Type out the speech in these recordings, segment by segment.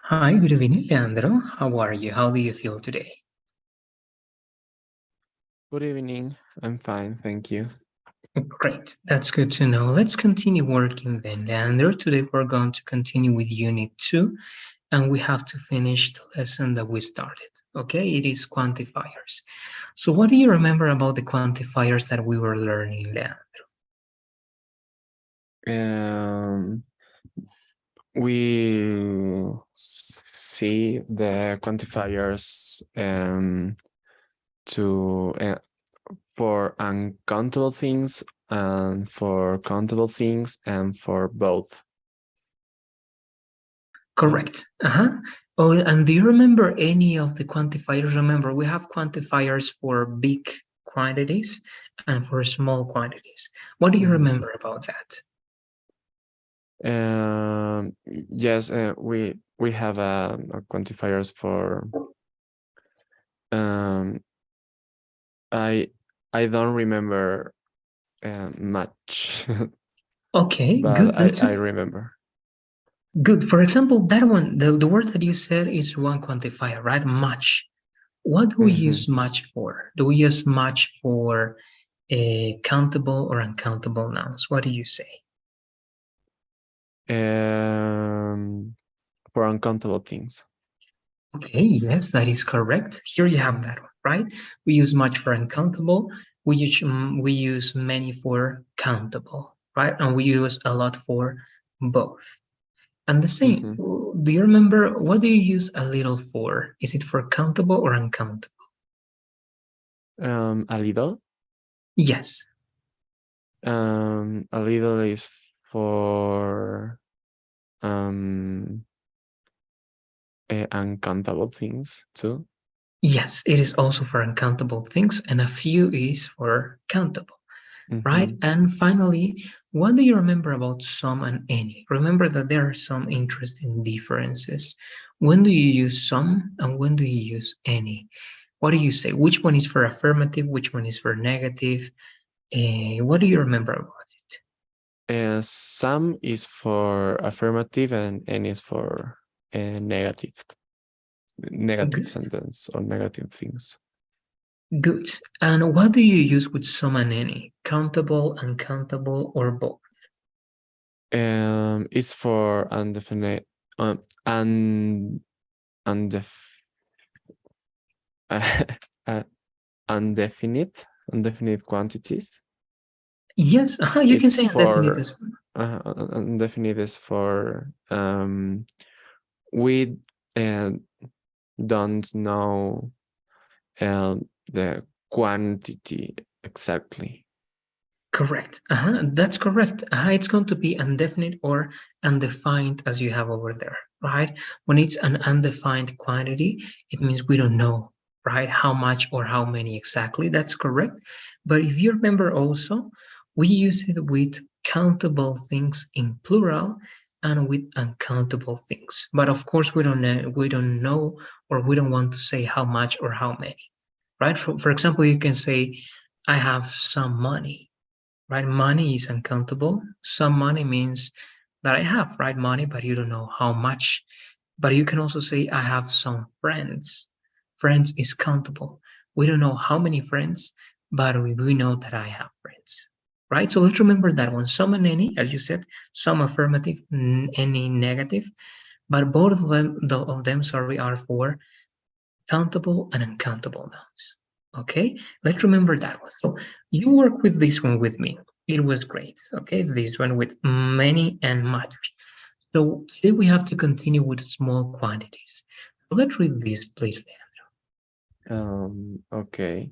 Hi, good evening, Leandro. How are you? How do you feel today? Good evening. I'm fine, thank you. Great, that's good to know. Let's continue working then, Leandro. Today we're going to continue with Unit 2, and we have to finish the lesson that we started. Okay, it is quantifiers. So what do you remember about the quantifiers that we were learning, Leandro? We see the quantifiers to for uncountable things and for countable things and for both. Correct. Oh, and do you remember any of the quantifiers? Remember, we have quantifiers for big quantities and for small quantities. What do you remember about that? Yes, we have quantifiers for I don't remember much, Okay, but good. That's I remember. good. For example, that one, the word that you said is one quantifier, right? Much. What do we Mm-hmm. use much for? Do we use much for countable or uncountable nouns? What do you say? For uncountable things. Okay, yes, that is correct. Here you have that one, right? We use much for uncountable. We use many for countable, right? And we use a lot for both. And the same, Mm-hmm. do you remember what do you use a little for? Is it for countable or uncountable? A little. Yes. A little is for uncountable things too. Yes, it is also for uncountable things, and a few is for countable, right? Mm-hmm. And finally, what do you remember about some and any? Remember that there are some interesting differences. When do you use some and when do you use any? What do you say? Which one is for affirmative? Which one is for negative? What do you remember about it? Some is for affirmative and any is for negative Good. sentence or negative things. Good. And what do you use with some and any? Countable, uncountable, or both? It's for undefinite un undef uh, undefinite quantities. Yes, you can It's say indefinite for as well. indefinite is for we uh, don't know the quantity exactly. Correct. That's correct. It's going to be indefinite or undefined as you have over there, right? When it's an undefined quantity, it means we don't know, right? How much or how many exactly. That's correct. But if you remember also, we use it with countable things in plural and with uncountable things. But of course, we don't know or we don't want to say how much or how many, right? For example, you can say, I have some money, right? Money is uncountable. Some money means that I have, right? Money, but you don't know how much. But you can also say, I have some friends. Friends is countable. We don't know how many friends, but we know that I have friends, right? So let's remember that one. Some and any, as you said, some affirmative, any negative, but both of them, sorry, are for countable and uncountable nouns. Okay, let's remember that one. So you work with this one with me. It was great. Okay, this one with many and much. So today we have to continue with small quantities. So let's read this, please, Okay,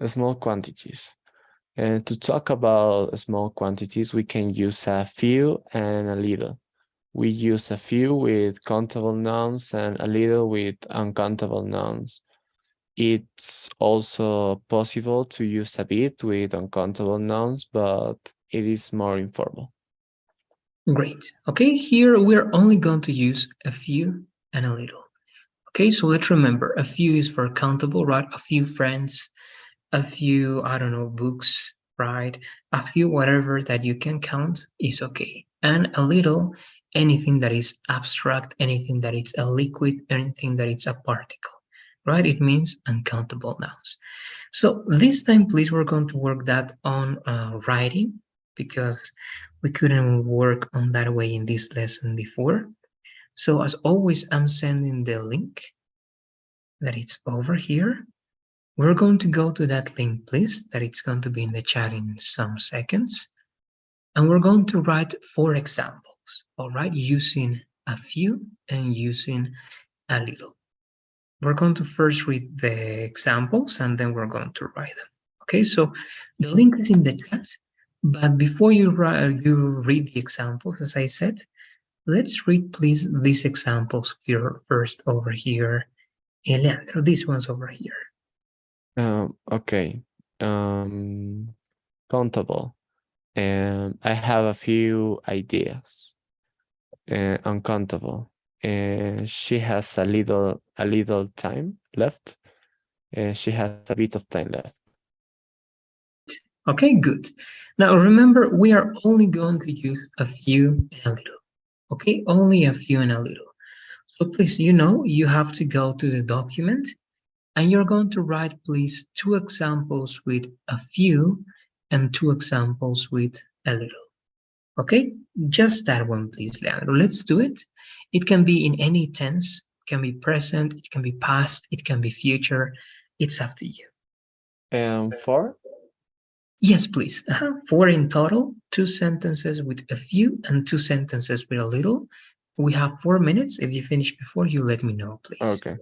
small quantities. And to talk about small quantities, we can use a few and a little. We use a few with countable nouns and a little with uncountable nouns. It's also possible to use a bit with uncountable nouns, but it is more informal. Great. Okay, here we're only going to use a few and a little. Okay, so let's remember a few is for countable, right? A few friends, a few, I don't know, books, right? A few whatever that you can count is okay. And a little anything that is abstract, anything that is a liquid, anything that is a particle, right? It means uncountable nouns. So this time, please, we're going to work that on writing, because we couldn't work on that way in this lesson before. So as always, I'm sending the link that it's over here. We're going to go to that link, please, that it's going to be in the chat in some seconds. And we're going to write 4 examples, all right, using a few and using a little. We're going to first read the examples and then we're going to write them. Okay, so the link is in the chat, but before you read the examples, as I said, let's read, please, these examples first over here. Leandro, these ones over here. Okay. Countable. And I have a few ideas. Uncountable. And she has a little time left. And she has a bit of time left. Okay, good. Now remember, we are only going to use a few and a little. Okay, only a few and a little. So please, you have to go to the document and you're going to write, please, 2 examples with a few and 2 examples with a little. Okay, just that one, please, Leandro. Let's do it. It can be in any tense, it can be present, it can be past, it can be future. It's up to you. And 4? Yes, please. 4 in total, 2 sentences with a few and 2 sentences with a little. We have 4 minutes. If you finish before, you let me know, please. Okay.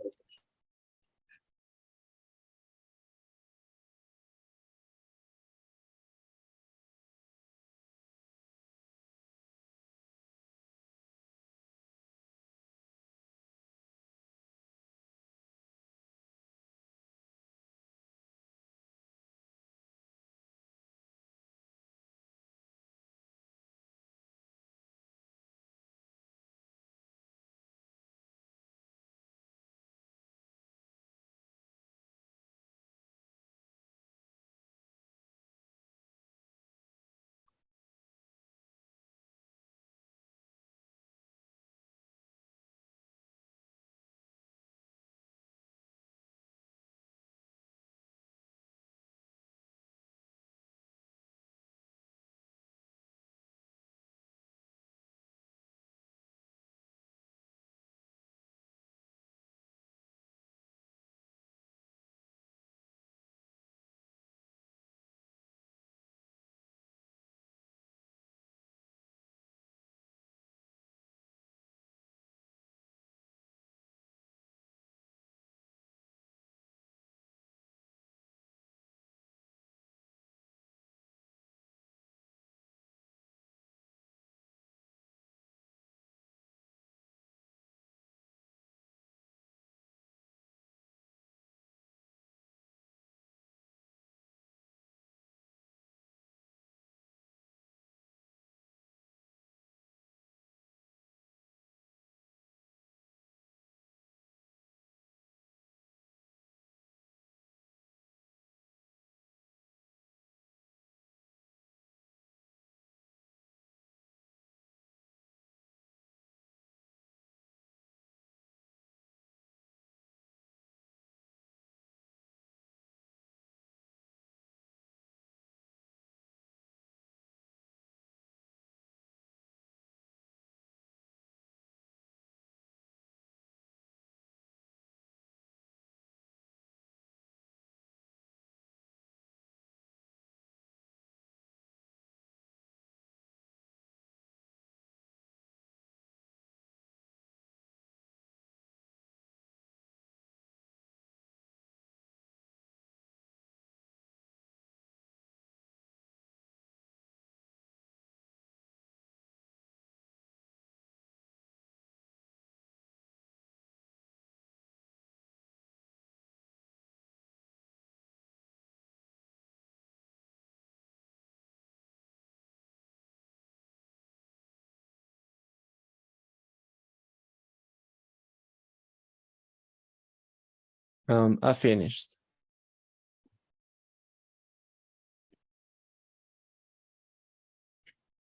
I finished.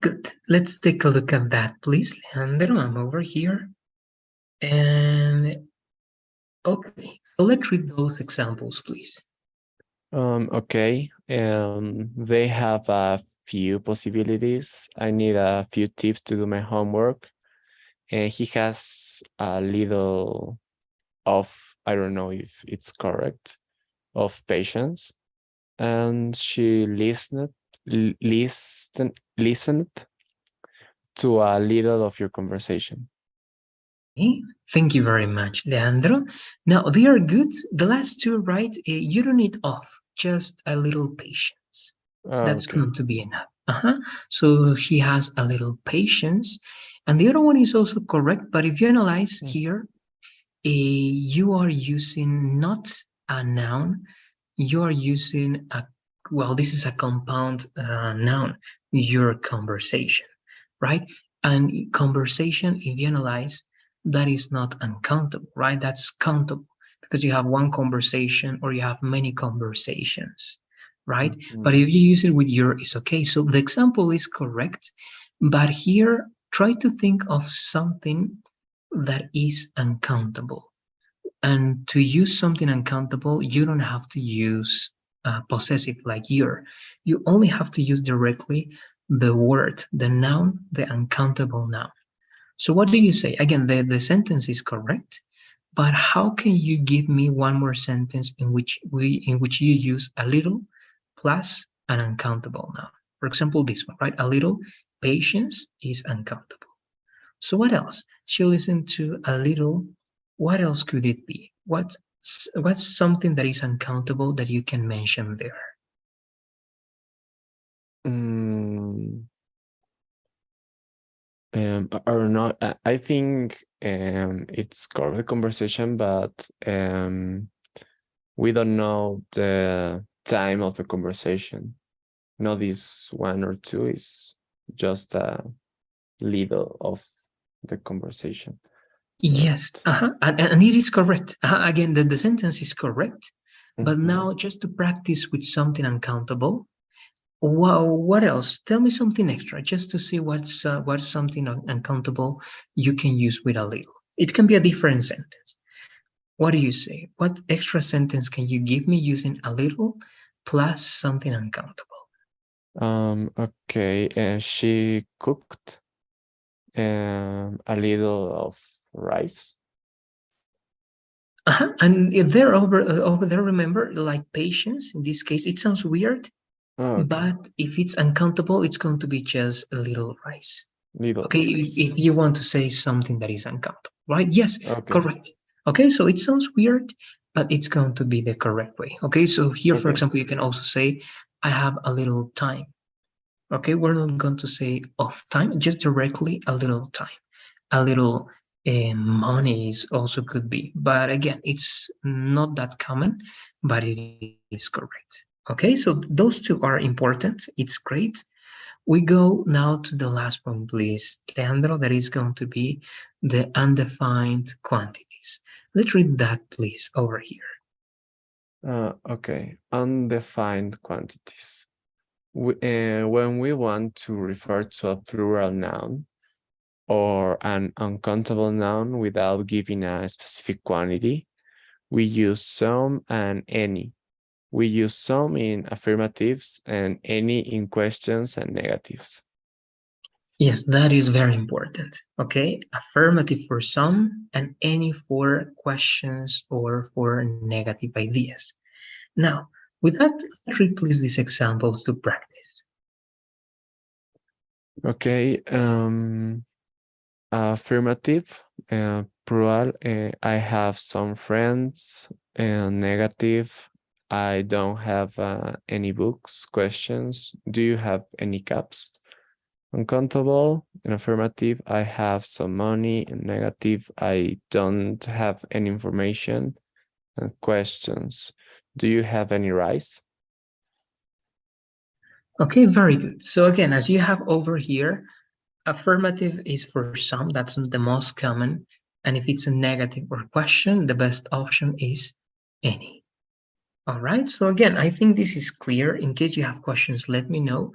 Good. Let's take a look at that, please. Leandro, I'm over here. And okay, so let's read those examples, please. Okay, they have a few possibilities. I need a few tips to do my homework. And he has a little of, I don't know if it's correct, of patience. And she listened to a little of your conversation. Okay, thank you very much, Leandro. Now, they are good. The last two, right? You don't need off, just a little patience. That's Okay. going to be enough. So he has a little patience. And the other one is also correct, but if you analyze Mm. here, you are using not a noun, you are using a, well, this is a compound noun, your conversation, right? And conversation, if you analyze, that is not uncountable, right? That's countable because you have one conversation or you have many conversations, right? But Mhm. if you use it with your, it's okay. So the example is correct, but here try to think of something that is uncountable. And to use something uncountable, you don't have to use possessive like your. You only have to use directly the word, the noun, the uncountable noun. So what do you say? Again, the sentence is correct, but how can you give me one more sentence in which you use a little plus an uncountable noun? For example, this one, right? A little patience is uncountable. So what else? She listened to a little. What else could it be? What's something that is uncountable that you can mention there? Mm, or not. I think it's correct conversation, but we don't know the time of the conversation. Not this 1 or 2 is just a little of the conversation. But Yes, and it is correct. Again, the sentence is correct. But mhm. now, just to practice with something uncountable, wow, what else? Tell me something extra, just to see what's something uncountable you can use with a little. It can be a different sentence. What do you say? What extra sentence can you give me using a little plus something uncountable? Okay, she cooked a little of rice. And if they're over there, remember, like patience, in this case, it sounds weird, Oh, okay, but if it's uncountable, it's going to be just a little rice. little Okay, rice. if you want to say something that is uncountable, right? Yes, Okay, correct. Okay, so it sounds weird, but it's going to be the correct way. Okay, so here, for okay, example, you can also say, I have a little time. Okay, we're not going to say of time, just directly a little time. A little money is also could be, but again, it's not that common, but it is correct. Okay, so those two are important. It's great. We go now to the last one, please, Leandro. That is going to be the undefined quantities. Let's read that, please, over here. okay. Undefined quantities. When we want to refer to a plural noun or an uncountable noun without giving a specific quantity, we use some and any. We use some in affirmatives and any in questions and negatives. Yes, that is very important. Okay, affirmative for some and any for questions or for negative ideas. Now, with that, let's repeat these examples to practice. Okay, affirmative, plural, I have some friends, and negative, I don't have any books. Questions, do you have any caps? Uncountable, in affirmative, I have some money. In negative, I don't have any information. And questions, do you have any rice? Okay, very good. So again, as you have over here, affirmative is for some, that's the most common. And if it's a negative or question, the best option is any. All right, so again, I think this is clear. In case you have questions, let me know.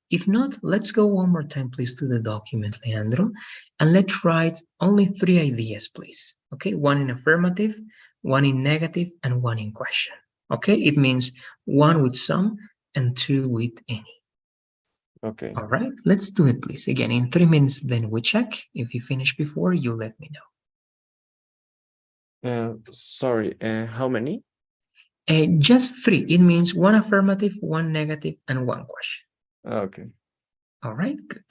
If not, let's go one more time, please, to the document, Leandro, and let's write only 3 ideas, please. Okay, one in affirmative, one in negative, and one in question. Okay, it means one with some and two with any. Okay. All right, let's do it, please. Again, in 3 minutes, then we check. If you finish before, you let me know. Sorry, how many? Just 3. It means one affirmative, one negative, and one question. Okay. All right, good.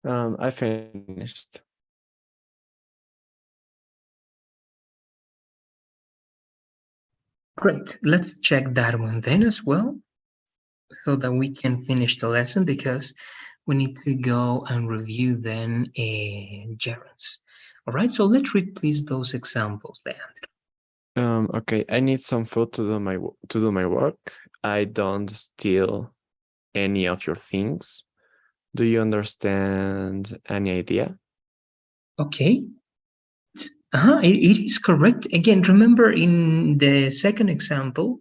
I finished. Great. Let's check that one then as well, so that we can finish the lesson, because we need to go and review then gerunds. All right, so let's read please those examples then. Okay, I need some food to do my work. I don't steal any of your things. Do you understand any idea? Okay. It is correct. Again, remember in the second example,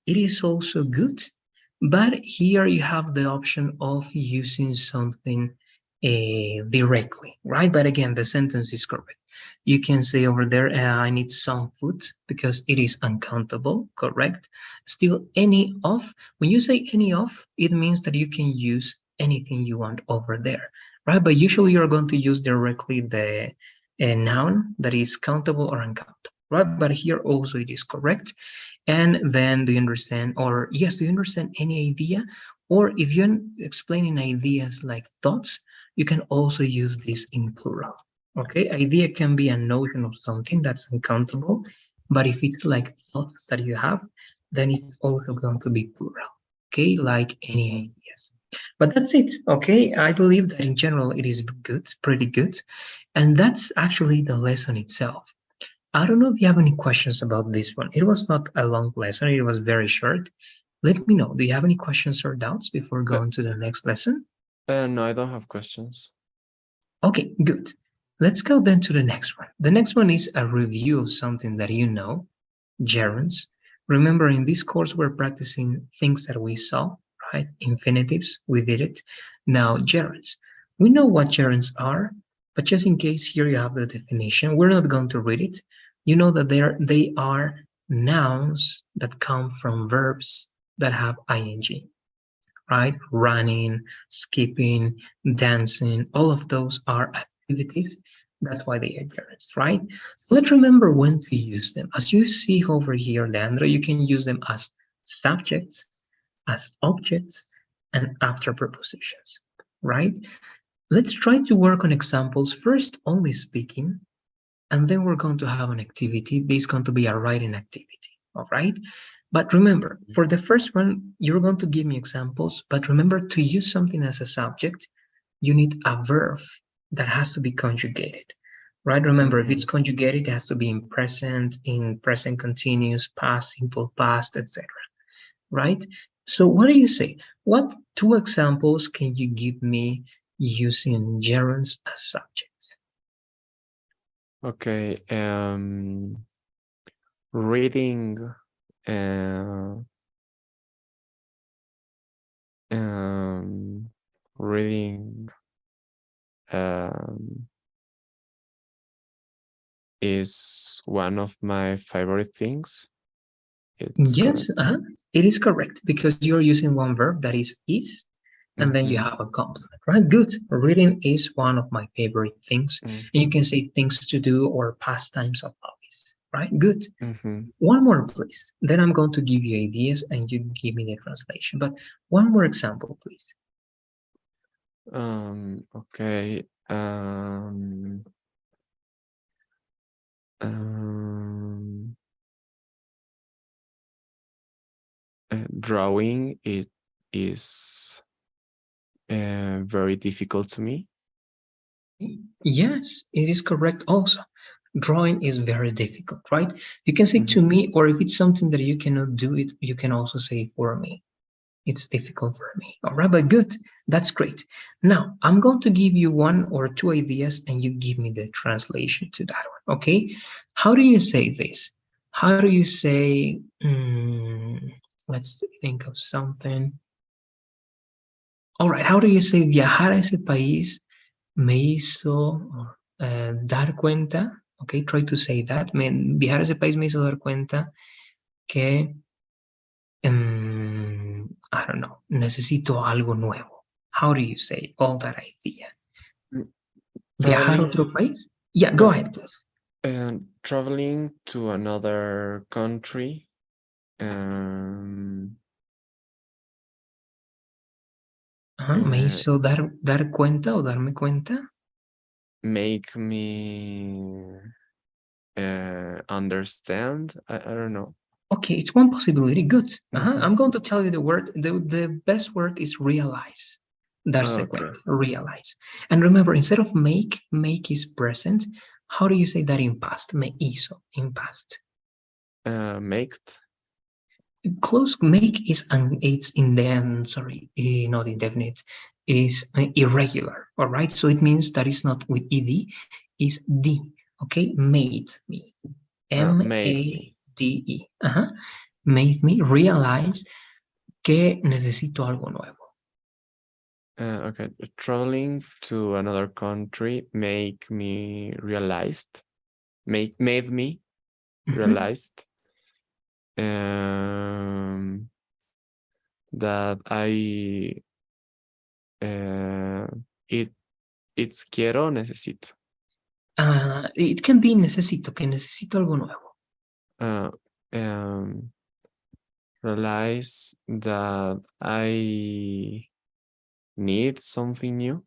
it is also good, but here you have the option of using something directly, right? But again, the sentence is correct. You can say over there, I need some food, because it is uncountable, correct? Still, any of, when you say any of, it means that you can use anything you want over there, right? But usually you're going to use directly the noun that is countable or uncountable, right? But here also it is correct. And then do you understand, or yes, do you understand any idea? Or if you're explaining ideas like thoughts, you can also use this in plural. Okay, idea can be a notion of something that's uncountable, but if it's like thoughts that you have, then it's also going to be plural. Okay, like any ideas. But that's it. Okay, I believe that in general it is good, pretty good. And that's actually the lesson itself. I don't know if you have any questions about this one. It was not a long lesson, it was very short. Let me know. Do you have any questions or doubts before Uh, going to the next lesson? no, I don't have questions. Okay, good. Let's go then to the next one. The next one is a review of something that you know, gerunds. Remember, in this course, we're practicing things that we saw, right? Infinitives, we did it. Now, gerunds. We know what gerunds are, but just in case here you have the definition, we're not going to read it. You know that they are nouns that come from verbs that have ing. right? Running, skipping, dancing, all of those are activities. That's why they are gerunds, right? Let's remember when to use them. As you see over here, Leandro, you can use them as subjects, as objects, and after prepositions, right? Let's try to work on examples. First, only speaking, and then we're going to have an activity. This is going to be a writing activity, all right? But remember, for the first one, you're going to give me examples, but remember to use something as a subject, you need a verb that has to be conjugated, right? Remember, if it's conjugated, it has to be in present continuous, past, simple past, etc., right? So what do you say? What two examples can you give me using gerunds as subjects? Okay. Reading. Reading is one of my favorite things. It's Yes, correct. it is correct because you're using one verb that is, and then you have a complement, right? Good. Reading is one of my favorite things. And you can say things to do or pastimes of hobbies, right? Good. One more, please. Then I'm going to give you ideas and you give me the translation. But one more example, please. Okay. Drawing it is very difficult to me. Yes, it is correct also. Drawing is very difficult, right? You can say to me, or if it's something that you cannot do it, you can also say for me. It's difficult for me. All right, but good. That's great. Now, I'm going to give you one or two ideas and you give me the translation to that one, okay? How do you say this? How do you say, let's think of something. All right, how do you say viajar a ese país me hizo dar cuenta? Okay, try to say that. Viajar a ese país me hizo dar cuenta que I don't know, necesito algo nuevo. How do you say all that idea? Viajar a Traveling, otro país? Yeah, go ahead, please. Traveling to another country. Me hizo dar cuenta o darme cuenta. Make me understand. I don't know. Okay, it's one possibility. Good. I'm going to tell you the word. The best word is realize. Darse cuenta, realize. And remember, instead of make is present. How do you say that in past? Me hizo in past. Make. Close. Make is it's sorry, not indefinite. Is irregular. All right. So it means that it's not with ed. Is d. Okay. Made me. M-A-D-E. Made me realize que necesito algo nuevo. Okay, traveling to another country made me realized that it's quiero, necesito. It can be necesito, que necesito algo nuevo. Realize that I need something new.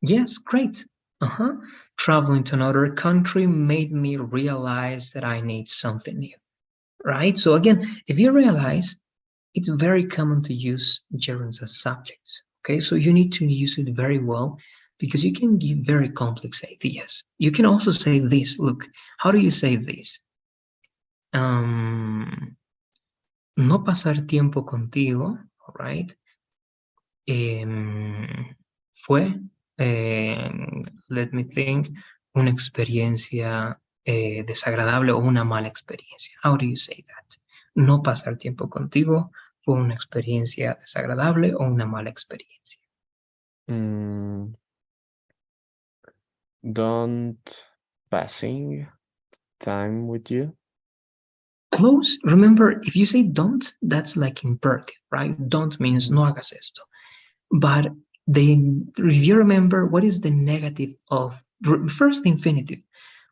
Yes, great. Traveling to another country made me realize that I need something new, right? So again, if you realize, it's very common to use gerunds as subjects, okay? So you need to use it very well because you can give very complex ideas. You can also say this, look, how do you say this? No pasar tiempo contigo, all right? Fue, let me think, una experiencia desagradable o una mala experiencia. How do you say that? No pasar tiempo contigo fue una experiencia desagradable o una mala experiencia. Don't passing time with you. Close. Remember, if you say don't, that's like imperative, right? Don't means no hagas esto. But if you remember, what is the negative of first infinitive?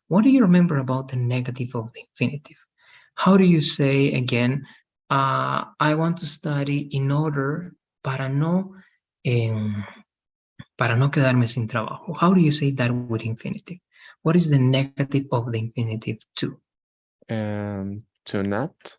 What do you remember about the negative of the infinitive? How do you say again, I want to study in order em, para no quedarme sin trabajo? How do you say that with infinitive? What is the negative of the infinitive to? To not.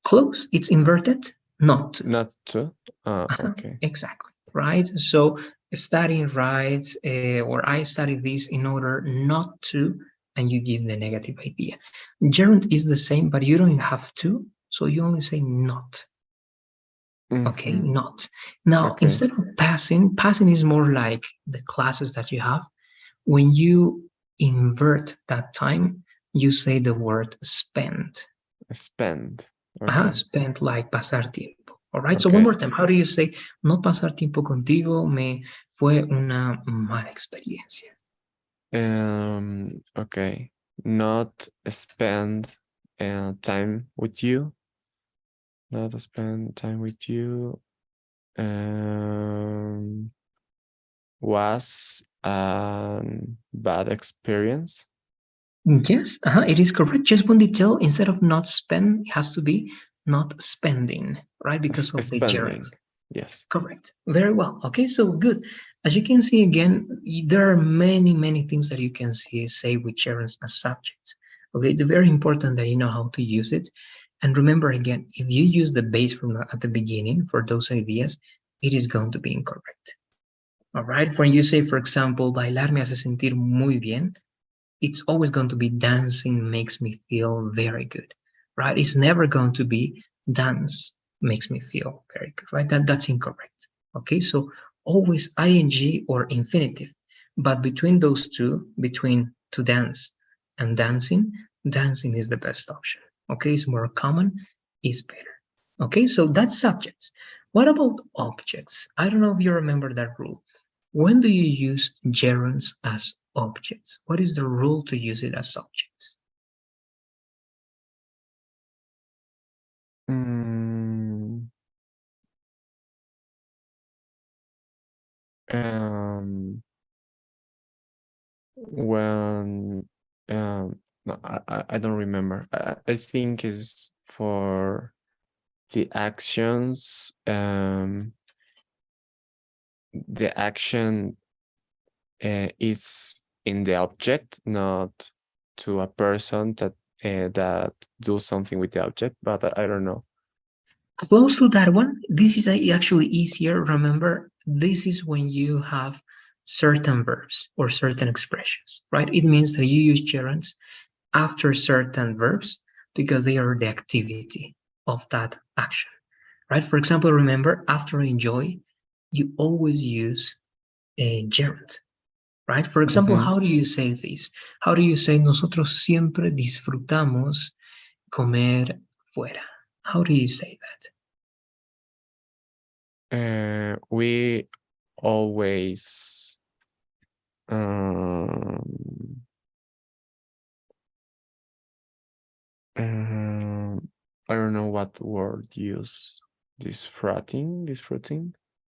Close. It's inverted. Not to. Not to. Okay. Exactly. Right. So studying right, or I study this in order not to, and you give the negative idea. Gerund is the same, but you don't have to, so you only say not. Okay, not. Now, Okay. instead of passing is more like the classes that you have. When you invert that time, you say the word spend. Spend. Okay. Spend, like pasar tiempo. All right, so one Okay. more time. How do you say no pasar tiempo contigo me fue una mala experiencia? Okay. Not spend time with you. Not spend time with you. Was a bad experience. Yes, it is correct. Just one detail, instead of not spend, it has to be not spending, right? Because of the gerund. Spending. Yes. Correct. Very well. Okay, so good. As you can see again, there are many things that you can say with gerunds as subjects. Okay, it's very important that you know how to use it. And remember again, if you use the base from at the beginning for those ideas, it is going to be incorrect. All right. When you say, for example, bailar me hace sentir muy bien, it's always going to be dancing makes me feel very good, right? It's never going to be dance makes me feel very good, right? That's incorrect. Okay, so always ing or infinitive, but between those two, between to dance and dancing, dancing is the best option. Okay, it's more common, is better. Okay, so that's subjects. What about objects? I don't know if you remember that rule. When do you use gerunds as objects? What is the rule to use it as subjects? When no, I don't remember. I think is for the actions. The action is in the object, not to a person that do something with the object. But I don't know. Close to that one. This is actually easier. Remember, this is when you have certain verbs or certain expressions, right? It means that you use gerunds after certain verbs because they are the activity of that action, right? For example, remember, after enjoy, you always use a gerund, right? For example, how do you say this? How do you say nosotros siempre disfrutamos comer fuera? How do you say that? We always I don't know what word use. Disfruting.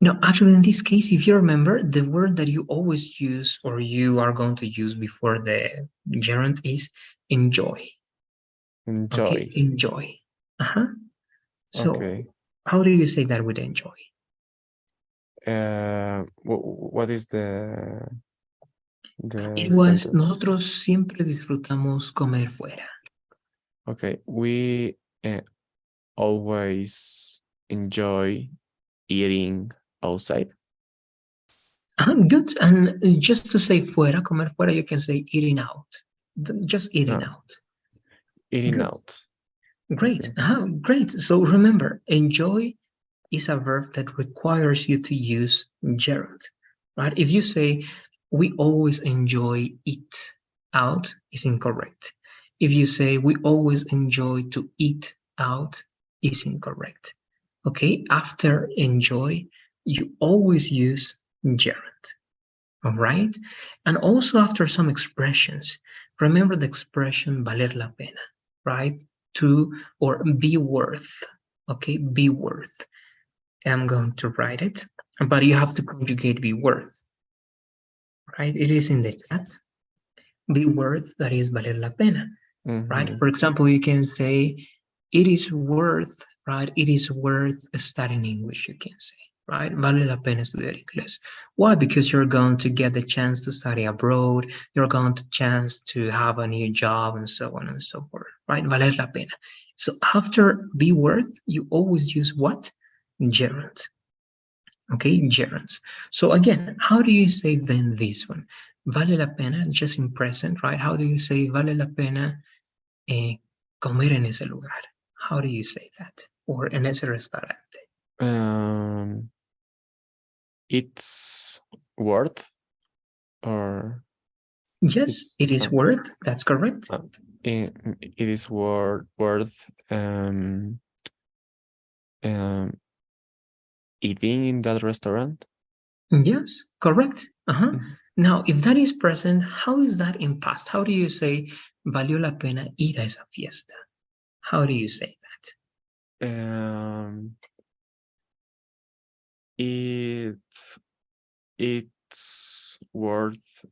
No, actually, in this case, if you remember, the word that you always use or you are going to use before the gerund is enjoy. Enjoy. Okay, enjoy. So, Okay. how do you say that with enjoy? What is It was sentence? nosotros siempre disfrutamos comer fuera. Okay, we always enjoy eating outside. Good. And just to say fuera, comer fuera, you can say eating out. Just eating out. Eating Good. out. Great. Okay. Great. So remember, enjoy is a verb that requires you to use gerund, right? If you say we always enjoy eat out, is incorrect. If you say we always enjoy to eat out, is incorrect. Okay, after enjoy, you always use gerund. All right, and also after some expressions, remember the expression valer la pena, right? To or be worth. Okay, be worth. I'm going to write it. but you have to conjugate be worth, right? It is in the chat. Be worth, that is valer la pena, right? For example, you can say, it is worth, right? It is worth studying English, you can say, right? Vale la pena estudiar inglés. Why? Because you're going to get the chance to study abroad, you're going to chance to have a new job, and so on and so forth, right? Valer la pena. So after be worth, you always use what? Gerund. Okay, gerunds. So again, how do you say then this one? Vale la pena, just in present, right? How do you say vale la pena comer en ese lugar? How do you say that? Or en ese restaurante? It's worth, or Yes, it is worth. That's correct. It is worth eating in that restaurant. Yes, correct. Now, if that is present, how is that in past? How do you say valió la pena ir a esa fiesta? How do you say that? It's worth.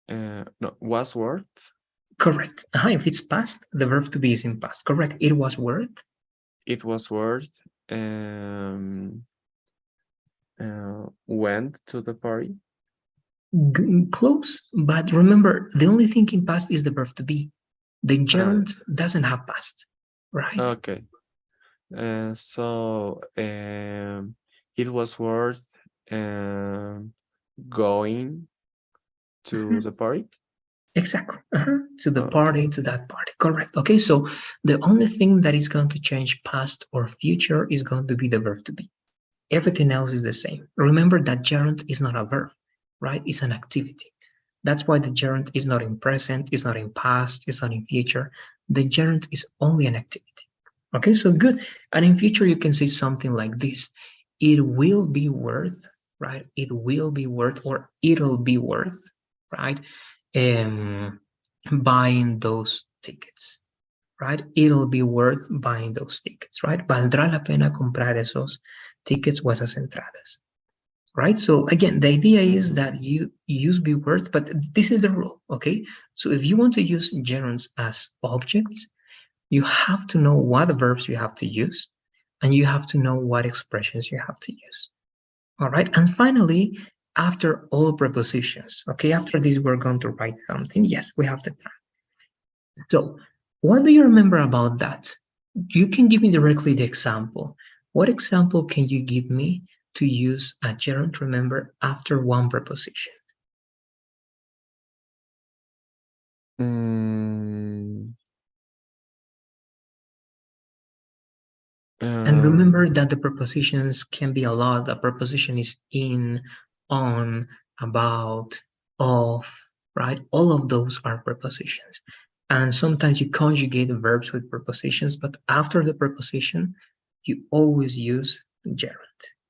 No, was worth. Correct. If it's past, the verb to be is in past. Correct. It was worth. It was worth. Went to the party. Close, but remember, the only thing in past is the verb to be. The gerund doesn't have past, right? Okay. So it was worth going to the party. Exactly. To the party, to that party. Correct. Okay, so the only thing that is going to change past or future is going to be the verb to be. Everything else is the same. Remember that gerund is not a verb, right? It's an activity. That's why the gerund is not in present, it's not in past, it's not in future. The gerund is only an activity. Okay, so good. And in future, you can say something like this. It will be worth, right? It will be worth, or it'll be worth, right? Buying those tickets, right? It'll be worth buying those tickets, right? Valdrá la pena comprar esos tickets o esas entradas, right? So again, the idea is that you use be worth, but this is the rule, okay? So if you want to use gerunds as objects, you have to know what verbs you have to use, and you have to know what expressions you have to use. All right, and finally, after all prepositions, okay, after this, we're going to write something. Yes, we have the time. So, what do you remember about that? You can give me directly the example. What example can you give me to use a gerund, remember, after one preposition? And remember that the prepositions can be a lot. The preposition is in, on, about, of, right? All of those are prepositions. And sometimes you conjugate the verbs with prepositions, but after the preposition, you always use the gerund.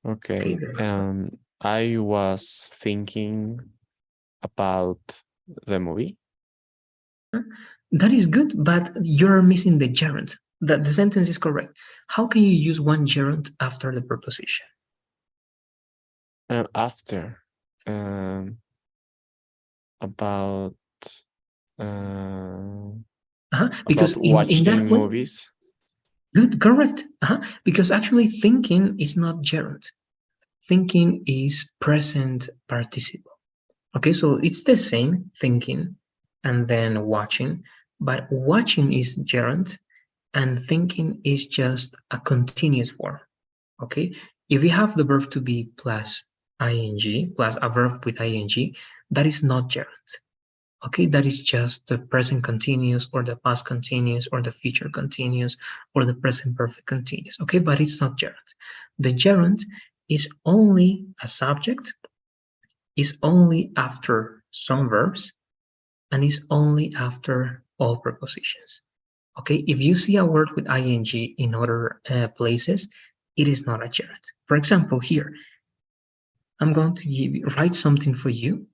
Okay. I was thinking about the movie. That is good, but you're missing the gerund. The sentence is correct. How can you use one gerund after the preposition? After about because in that way, movies. Good, correct. Because actually thinking is not gerund. Thinking is present participle. Okay, so it's the same, thinking and then watching, but watching is gerund and thinking is just a continuous form. Okay, if you have the verb to be plus ing, plus a verb with ing, that is not gerund. Okay, that is just the present continuous or the past continuous or the future continuous or the present perfect continuous. Okay, but it's not gerund. The gerund is only a subject, is only after some verbs, and is only after all prepositions. Okay, if you see a word with ing in other places, it is not a gerund. For example, here, I'm going to write something for you.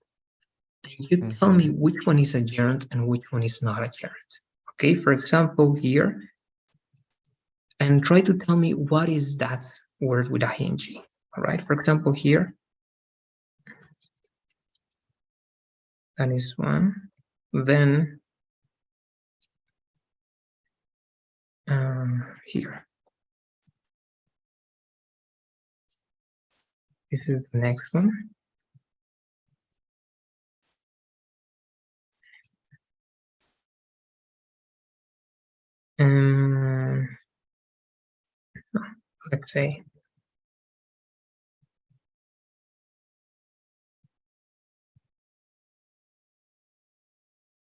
You tell me which one is a gerund and which one is not a gerund. Okay, for example, here, and try to tell me what is that word with ing. All right, for example, here, That is one. Then here, this is the next one. Let's say,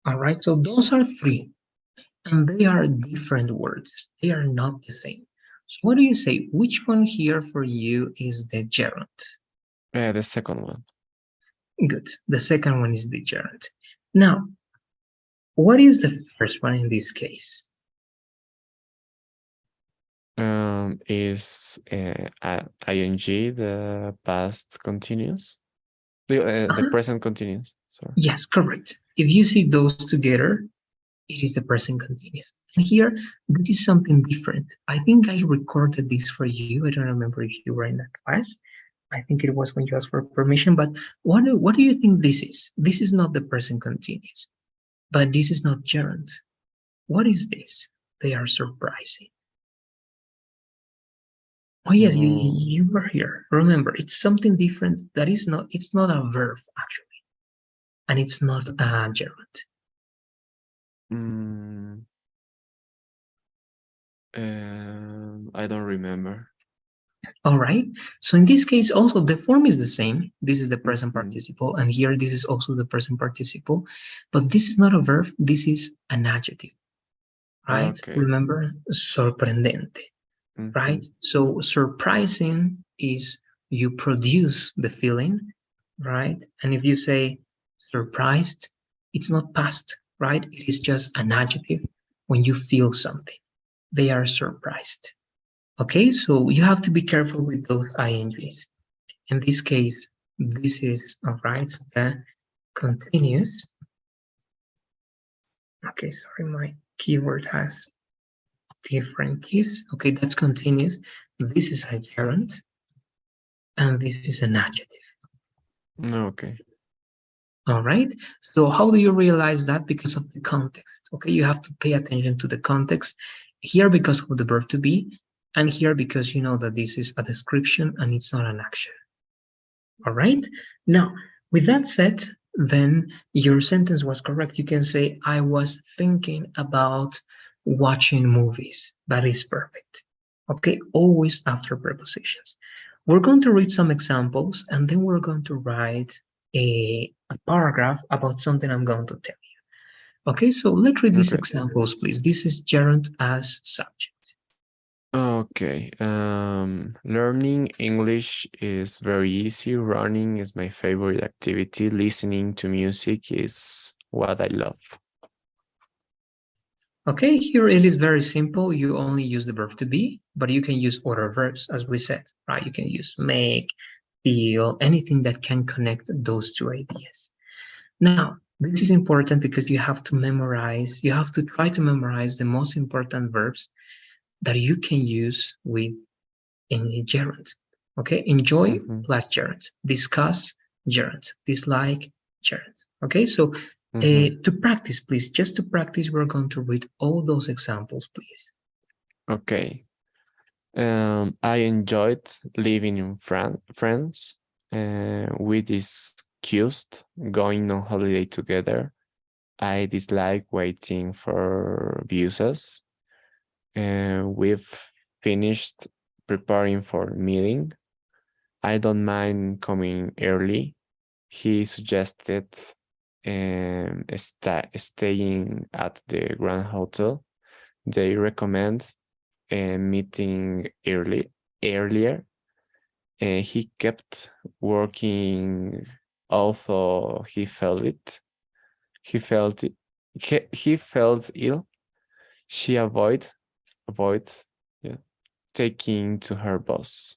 all right, so those are three, and they are different words. They are not the same. So what do you say? Which one here for you is the gerund? The second one. Good. The second one is the gerund. Now, what is the first one in this case? Is ing the past continuous? The present continuous. Sorry. Yes, correct. If you see those together, it is the present continuous. And here, this is something different. I think I recorded this for you. I don't remember if you were in that class. I think it was when you asked for permission, but what do you think this is? This is not the present continuous, but this is not gerund. What is this? They are surprising. Oh yes, you were here. Remember, it's something different that is not, it's not a verb actually, and it's not a gerund. I don't remember. All right. So in this case, also the form is the same. This is the present participle, and here this is also the present participle, but this is not a verb. This is an adjective, right? Okay. Remember, sorprendente, right? So surprising is you produce the feeling, right? And if you say surprised, it's not past, right? It is just an adjective when you feel something. They are surprised. Okay, so you have to be careful with those INGs. In this case, this is, all right, the continuous. Okay, sorry, my keyboard has different keys. Okay, that's continuous. This is a gerund, and this is an adjective. Okay. All right, so how do you realize that? Because of the context. Okay, you have to pay attention to the context. Here because of the verb to be, and here because you know that this is a description and it's not an action. All right, now with that said, then your sentence was correct. You can say I was thinking about watching movies. That is perfect. Okay, always after prepositions. We're going to read some examples and then we're going to write a paragraph about something I'm going to tell you. Okay, so let's read these examples, please. This is gerund as subject. Okay. Learning English is very easy. Running is my favorite activity. Listening to music is what I love. Okay, here it is very simple. You only use the verb to be, but you can use other verbs, as we said, right? You can use make, feel, anything that can connect those two ideas. Now, this is important because you have to memorize, you have to try to memorize the most important verbs that you can use with any gerund. Okay, enjoy plus gerund, discuss gerund, dislike gerund. Okay, so to practice, please, just to practice, we're going to read all those examples, please. Okay. I enjoyed living in France. We discussed going on holiday together. I dislike waiting for buses. We've finished preparing for meeting. I don't mind coming early. He suggested staying at the Grand Hotel. They recommend meeting earlier. He kept working, although he felt it. He felt ill. She avoid talking to her boss.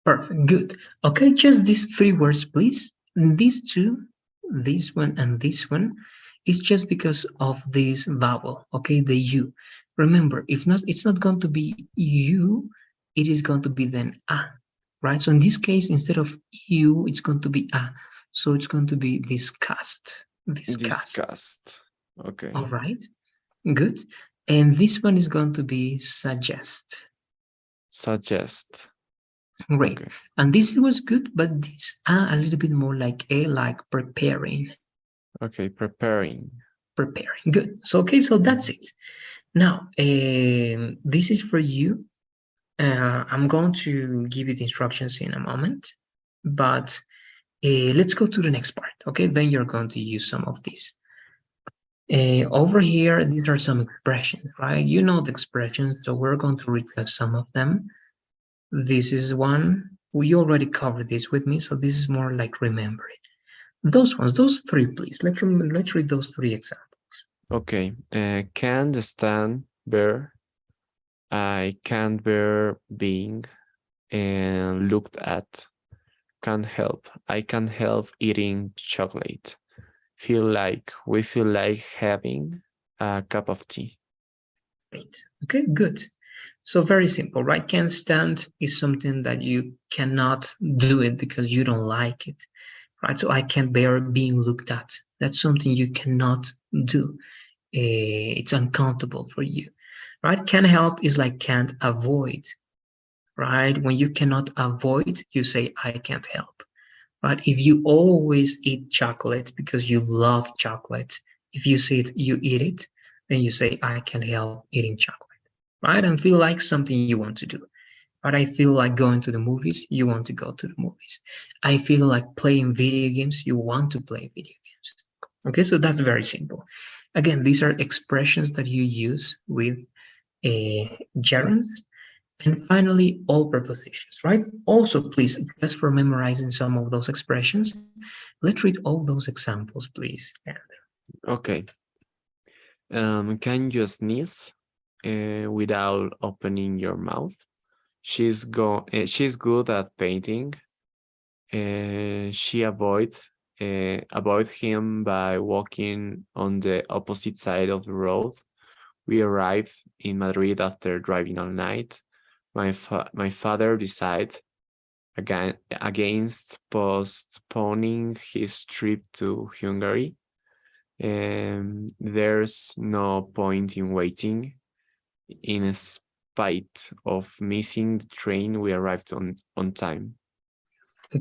Perfect, good. Okay, just these three words, please. These two, this one and this one, is just because of this vowel, okay, the U. Remember, if not, it's not going to be you, it is going to be then a, right? So in this case, instead of you, it's going to be a. so it's going to be discussed. Discussed. Discussed. Okay. All right, good. And this one is going to be suggest. Suggest. Great. Okay. And this was good, but these are a little bit more like preparing. Okay, preparing. Preparing. Good. So okay, so that's it. Now, this is for you. I'm going to give you the instructions in a moment, but let's go to the next part. Okay, then you're going to use some of these. Over here, these are some expressions, right? You know the expressions, so we're going to read some of them. This is one. We already covered this with me, so this is more like remembering. Those ones, those three, please. Let's read those three examples. Okay. Can't stand, bear. I can't bear being and looked at. Can't help. I can't help eating chocolate. We feel like having a cup of tea. Great. Okay, good. So very simple, right? Can't stand is something that you cannot do it because you don't like it, right? So I can't bear being looked at. That's something you cannot do. It's uncountable for you, right? Can't help is like can't avoid, right? When you cannot avoid, you say I can't help, right? If you always eat chocolate because you love chocolate, if you see it, you eat it, then you say I can't help eating chocolate, right? And feel like something you want to do. But I feel like going to the movies, you want to go to the movies. I feel like playing video games, you want to play video games. Okay, so that's very simple. Again, these are expressions that you use with gerunds. And finally, all prepositions, right? Also, please, just for memorizing some of those expressions, let's read all those examples, please. Okay. Can you sneeze without opening your mouth? She's good at painting. She avoid him by walking on the opposite side of the road. We arrived in Madrid after driving all night. My father decided against postponing his trip to Hungary. There's no point in waiting. In spite of missing the train, we arrived on time.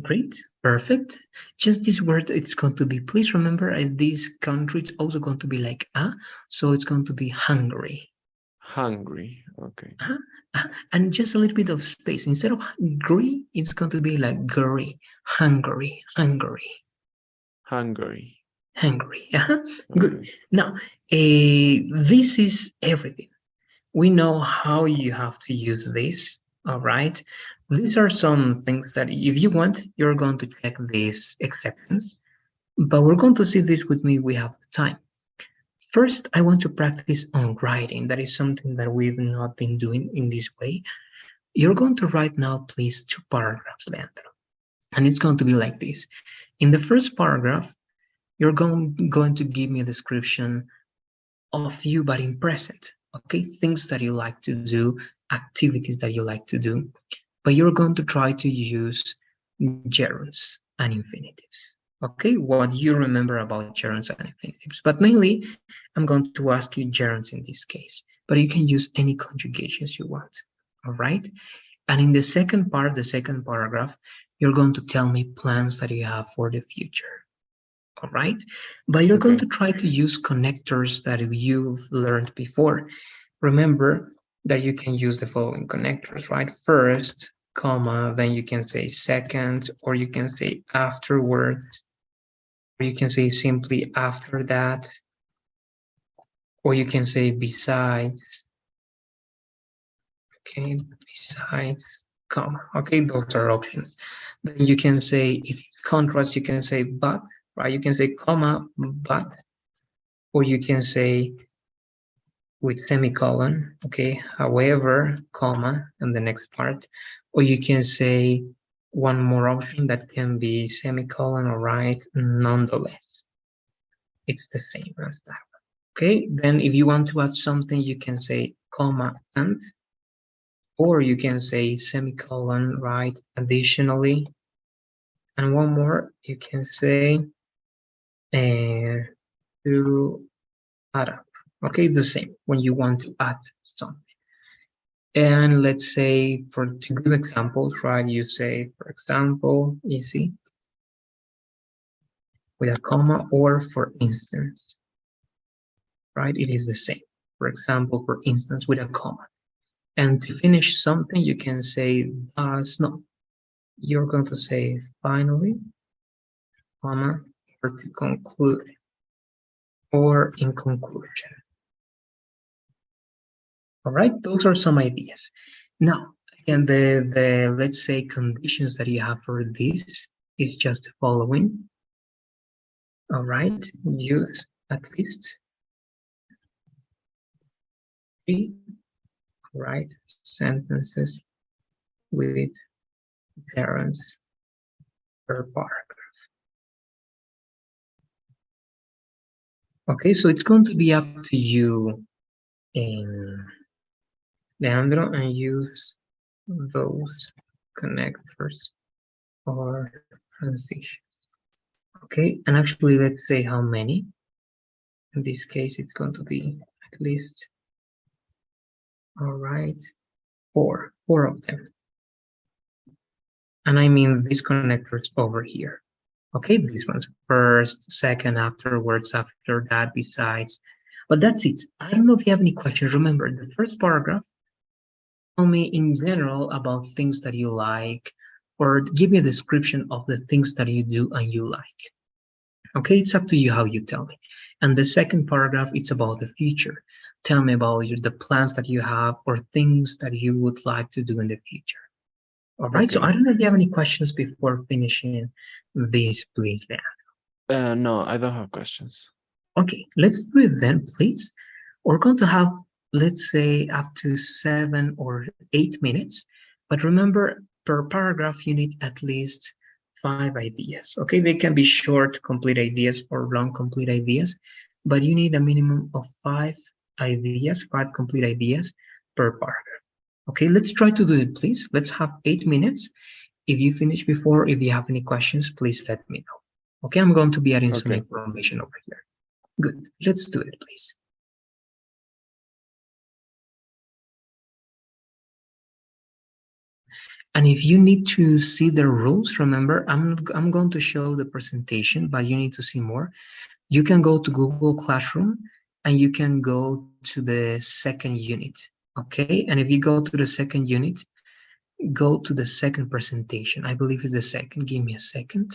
Great, perfect. Just this word, it's going to be, please remember, this country, it's also going to be like so it's going to be Hungary. Hungry, okay. And just a little bit of space. Instead of Hungary, it's going to be like Guri, Hungary, Hungary. Hungary. Hungary. Good. Okay. Now, this is everything. We know how you have to use this, all right? These are some things that if you want, you're going to check these exceptions, but we're going to see this with me, we have the time. First, I want to practice on writing. That is something that we've not been doing in this way. You're going to write now, please, 2 paragraphs, Leandro. And it's going to be like this. In the first paragraph, you're going to give me a description of you, but in present. Okay, things that you like to do, activities that you like to do, but you're going to try to use gerunds and infinitives. Okay, what you remember about gerunds and infinitives. But mainly, I'm going to ask you gerunds in this case, but you can use any conjugations you want. All right. And in the second part, the second paragraph, you're going to tell me plans that you have for the future. All right, but you're going to try to use connectors that you've learned before. Remember that you can use the following connectors, right? First, comma, then you can say second, or you can say afterwards, or you can say simply after that, or you can say besides. Okay, besides, comma. Okay, those are options. Then you can say, if contrast, you can say but, right? You can say comma, but, or you can say with semicolon, okay, however, comma, and the next part, or you can say one more option that can be semicolon, all right, nonetheless. It's the same as that. Okay, then if you want to add something, you can say comma and, or you can say semicolon, right, additionally, And one more, you can say to add up. Okay, it's the same when you want to add something. And let's say for to give examples, right? You say, for example, easy with a comma, or for instance, right? It is the same. For example, for instance, with a comma. And to finish something, you can say thus. No, you're going to say finally, comma, or to conclude, or in conclusion. All right, those are some ideas. Now, again, the let's say conditions that you have for this is just the following. All right, use at least 3 right sentences with gerunds per paragraph. Okay, so it's going to be up to you, in Leandro, and use those connectors or transitions. Okay, and actually, let's say how many. In this case, it's going to be at least, all right, four of them. And I mean these connectors over here. Okay, these ones first, second, afterwards, after that, besides. But that's it. I don't know if you have any questions. Remember, the first paragraph, tell me in general about things that you like, or give me a description of the things that you do and you like. Okay, it's up to you how you tell me. And the second paragraph, it's about the future. Tell me about the plans that you have or things that you would like to do in the future. All right, so I don't know if you have any questions before finishing this, please, Dan. No, I don't have questions. Okay, let's do it then, please. We're going to have, let's say, up to 7 or 8 minutes. But remember, per paragraph, you need at least 5 ideas. Okay, they can be short, complete ideas or long, complete ideas, but you need a minimum of 5 ideas, 5 complete ideas per paragraph. Okay, let's try to do it, please. Let's have 8 minutes. If you finish before, if you have any questions, please let me know. Okay, I'm going to be adding some information over here. Good, let's do it, please. And if you need to see the rules, remember, I'm going to show the presentation, but you need to see more. You can go to Google Classroom and you can go to the second unit, okay? And if you go to the second unit, go to the second presentation. I believe it's the second. Give me a second.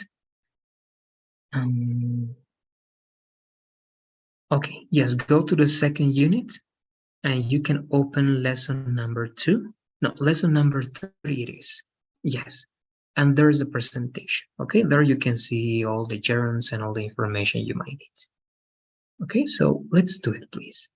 Okay, yes, go to the second unit and you can open lesson number 2. No, lesson number 3 it is. Yes. And there is a presentation. Okay, there you can see all the gerunds and all the information you might need. Okay, so let's do it, please.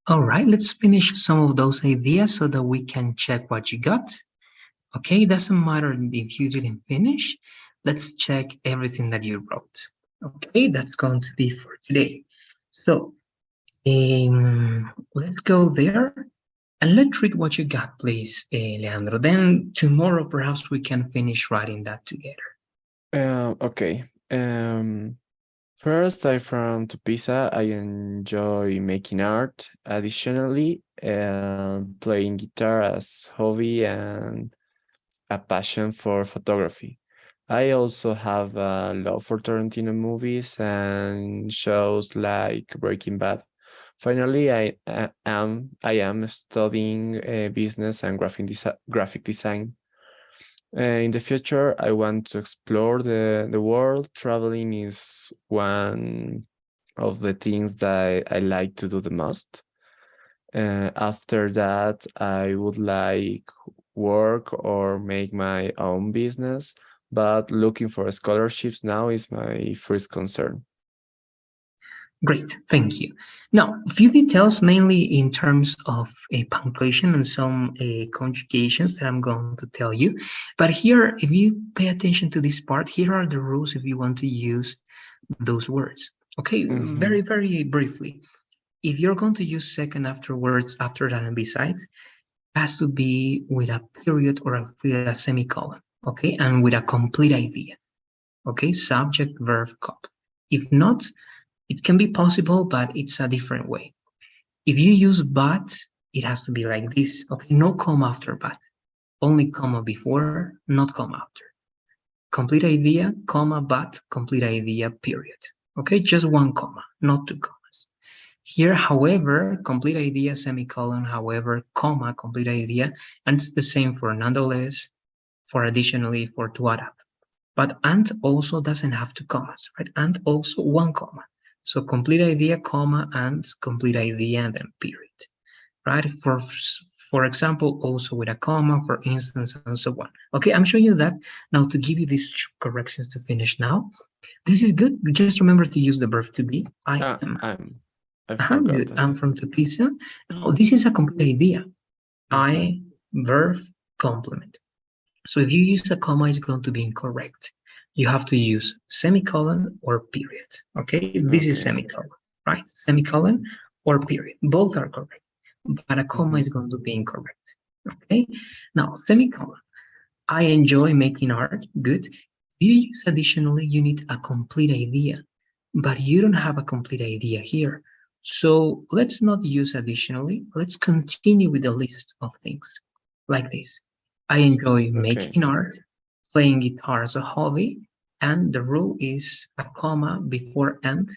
All right, let's finish some of those ideas so that we can check what you got. Okay, it doesn't matter if you didn't finish. Let's check everything that you wrote. Okay, that's going to be for today. So, let's go there and let's read what you got, please, Leandro. Then tomorrow, perhaps we can finish writing that together. Okay. First, I'm from Pisa. I enjoy making art. Additionally, playing guitar as hobby and a passion for photography. I also have a love for Tarantino movies and shows like Breaking Bad. Finally, I am studying business and graphic design. In the future, I want to explore the world. Traveling is one of the things that I like to do the most. After that, I would like work or make my own business, but looking for scholarships now is my first concern. Great, thank you. Now, a few details, mainly in terms of a punctuation and some conjugations that I'm going to tell you. But here, if you pay attention to this part, here are the rules if you want to use those words. Okay, very, very briefly. If you're going to use second afterwards after that and beside, has to be with a period or with a semicolon, okay, and with a complete idea, okay, subject, verb, couple. If not, it can be possible, but it's a different way. If you use but, it has to be like this, okay, no comma after but, only comma before, not comma after. Complete idea, comma, but, complete idea, period. Okay, just one comma, not two commas. Here, however, complete idea, semicolon, however, comma, complete idea, and it's the same for nonetheless, for additionally, for to add up. But and also doesn't have two commas, right? And also one comma. So complete idea, comma, and complete idea, and then period, right? For example, also with a comma, for instance, and so on. Okay, I'm showing you that now to give you these corrections to finish now. This is good. Just remember to use the verb to be. I am. I forgot Good. that. I'm from Tupisa. Now, this is a complete idea. I, verb, complement. So if you use a comma, it's going to be incorrect. You have to use semicolon or period. Okay, this is semicolon, right? Semicolon or period. Both are correct, but a comma is going to be incorrect. Okay, now semicolon. I enjoy making art. Good. You use additionally, you need a complete idea, but you don't have a complete idea here. So let's not use additionally. Let's continue with the list of things like this. I enjoy making art, playing guitar as a hobby, and the rule is a comma before and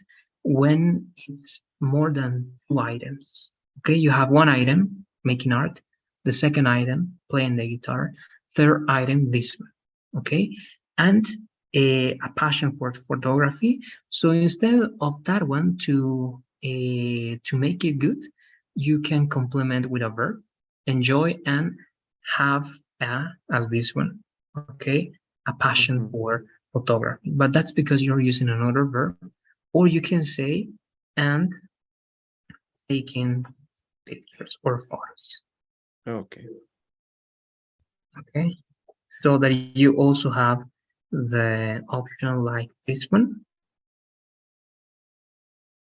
when it's more than two items. Okay, you have one item, making art, the second item, playing the guitar, third item, this one. Okay, and a passion for photography. So instead of that one to make it good, you can complement with a verb, enjoy and have a as this one, okay, a passion for photography. But that's because you're using another verb, or you can say and taking pictures or photos. Okay. Okay, so that you also have the option like this one.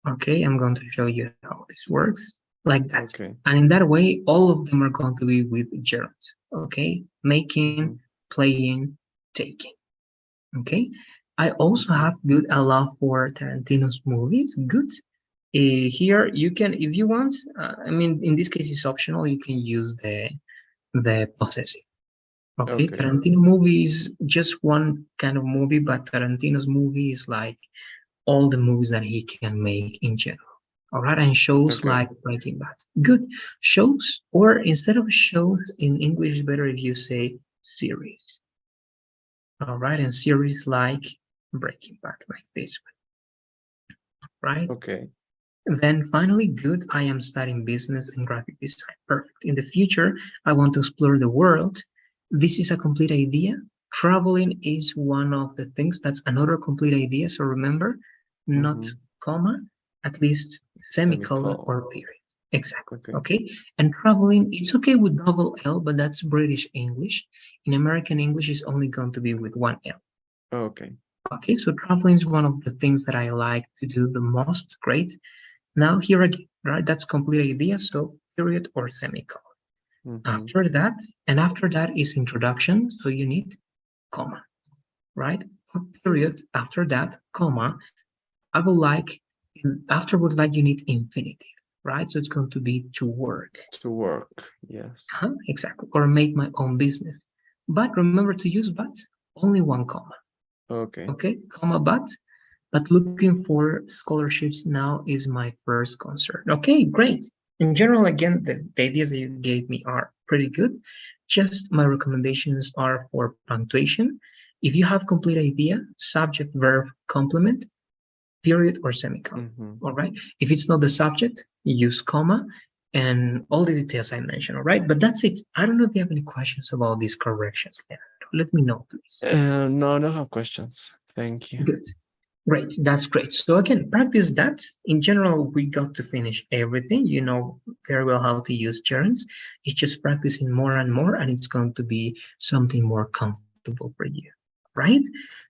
Okay, I'm going to show you how this works like that. And in that way, all of them are going to be with gerunds. Okay, making, playing, taking. Okay, I also have good a love for Tarantino's movies. Good. Here you can, if you want, I mean, in this case, it's optional. You can use the possessive. Okay, Tarantino movie is just one kind of movie, but Tarantino's movie is like all the movies that he can make in general. All right, and shows like Breaking Bad. Good shows, or instead of shows in English, it's better if you say series. All right, and series like Breaking Bad, like this one. Right? Okay. Then finally, good, I am studying business and graphic design. Perfect. In the future, I want to explore the world. This is a complete idea. Traveling is one of the things. That's another complete idea. So remember, not comma, at least semicolon or period. Exactly. Okay. Okay. And traveling, it's okay with double L, but that's British English. In American English, it's only going to be with one L. Okay. Okay. So traveling is one of the things that I like to do the most. Great. Now here again, right? That's complete idea. So period or semicolon. Mm-hmm. After that, and after that is introduction. So you need comma, right? Period. After that, comma. I would like, after would like you need infinitive, right? So it's going to be to work. To work. Yes. Exactly. Or make my own business. But remember to use but, only one comma. Okay. Okay, comma but looking for scholarships now is my first concern. Okay, great. In general, again, the ideas that you gave me are pretty good. Just my recommendations are for punctuation. If you have complete idea, subject, verb, complement, period or semicolon. Mm-hmm. All right. If it's not the subject, use comma and all the details I mentioned. All right. But that's it. I don't know if you have any questions about these corrections, Leonardo. Let me know, please. No, I don't have questions. Thank you. Good. Great. That's great. So again, practice that. In general, we got to finish everything. You know very well how to use gerunds. It's just practicing more and more, and it's going to be something more comfortable for you. Right?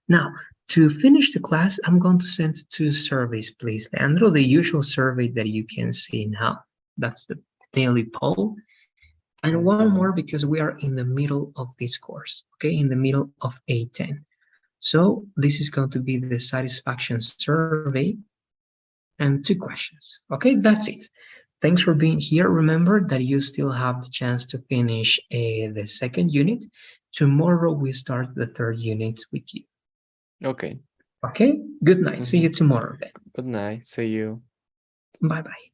Now, to finish the class, I'm going to send two surveys, please. Leandro, the usual survey that you can see now. That's the daily poll. And one Mm-hmm. more because we are in the middle of this course, okay, in the middle of A10. So this is going to be the satisfaction survey and two questions. Okay, that's it. Thanks for being here. Remember that you still have the chance to finish the second unit. Tomorrow we start the third unit with you. Okay. Okay, good night. See Mm-hmm. you tomorrow then. Good night. See you. Bye bye.